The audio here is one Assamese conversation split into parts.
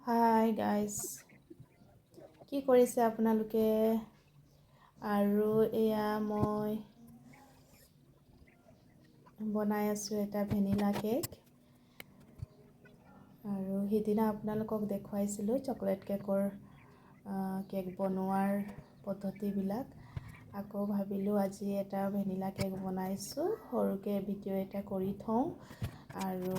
হাই গাইজ, কি কৰিছে আপোনালোকে? আৰু এয়া মই বনাই আছোঁ এটা ভেনিলা কেক। আৰু সিদিনা আপোনালোকক দেখুৱাইছিলোঁ চকলেট কেক বনোৱাৰ পদ্ধতিবিলাক। আকৌ ভাবিলোঁ আজি এটা ভেনিলা কেক বনাইছোঁ, সৰুকৈ ভিডিঅ' এটা কৰি থওঁ আৰু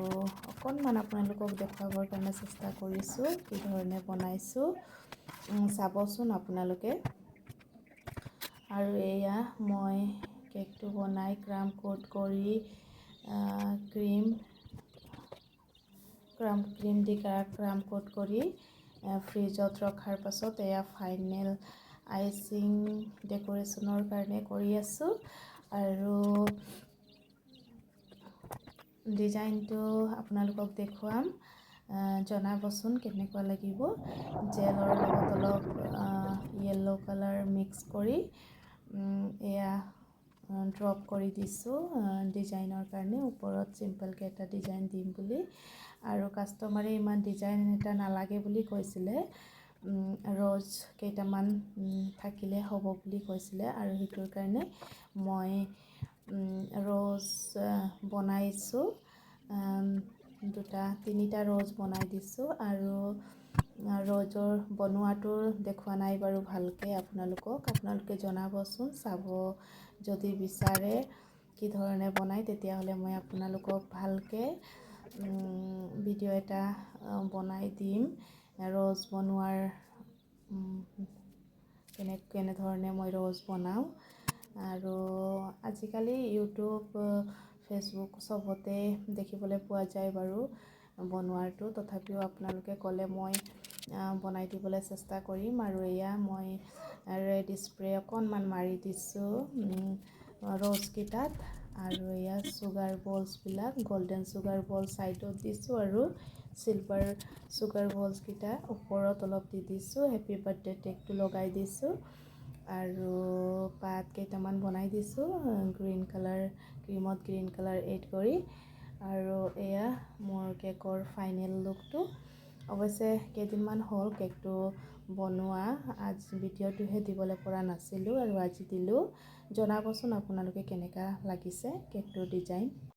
অকণমান আপোনালোকক দেখুৱাবৰ কাৰণে চেষ্টা কৰিছোঁ কি ধৰণে বনাইছোঁ। চাবচোন আপোনালোকে। আৰু এয়া মই কেকটো বনাই ক্ৰাম কোট কৰি ক্ৰীম দি ক্ৰাম কোট কৰি ফ্ৰিজত ৰখাৰ পাছত এয়া ফাইনেল আইচিং ডেক'ৰেশ্যনৰ কাৰণে কৰি আছোঁ। আৰু ডিজাইনটো আপোনালোকক দেখুৱাম, জনাবচোন কেনেকুৱা লাগিব। জেলৰ লগত অলপ য়েল্ল' কালাৰ মিক্স কৰি এয়া ড্ৰপ কৰি দিছোঁ ডিজাইনৰ কাৰণে, ওপৰত চিম্পলকৈ এটা ডিজাইন দিম বুলি। আৰু কাষ্টমাৰে ইমান ডিজাইন এটা নালাগে বুলি কৈছিলে, ৰ'জ কেইটামান থাকিলে হ'ব বুলি কৈছিলে। আৰু সেইটোৰ কাৰণে মই ৰ'জ বনাইছোঁ, তিনিটা ৰ'জ বনাই দিছোঁ। আৰু ৰ'জৰ বনোৱাটো দেখুওৱা নাই বাৰু ভালকৈ আপোনালোকে জনাবচোন। চাব যদি বিচাৰে কি ধৰণে বনাই, তেতিয়াহ'লে মই আপোনালোকক ভালকৈ ভিডিঅ' এটা বনাই দিম ৰ'জ বনোৱাৰ, কেনেধৰণে মই ৰ'জ বনাওঁ। আৰু আজিকালি ইউটিউব, ফেচবুক চবতে দেখিবলৈ পোৱা যায় বাৰু বনোৱাটো। তথাপিও আপোনালোকে ক'লে মই বনাই দিবলৈ চেষ্টা কৰিম। আৰু এয়া মই ৰেড স্প্ৰে অকণমান মাৰি দিছোঁ ৰ'জকেইটাত। আৰু এয়া চুগাৰ বলছবিলাক, গল্ডেন চুগাৰ বল ছাইডত দিছোঁ আৰু চিলভাৰ চুগাৰ বলছকেইটা ওপৰত অলপ দি দিছোঁ। হেপী বাৰ্থডে টেগটো লগাই দিছোঁ। আৰু পাত কেইটামান বনাই দিছোঁ ক্ৰীমত গ্ৰীণ কালাৰ এড কৰি। আৰু এয়া মোৰ কেকৰ ফাইনেল লুকটো। অৱশ্যে কেইদিনমান হ'ল কেকটো বনোৱা, আজি ভিডিঅ'টোহে দিবলৈ পৰা নাছিলোঁ আৰু আজি দিলোঁ। জনাবচোন আপোনালোকে কেনেকুৱা লাগিছে কেকটোৰ ডিজাইন।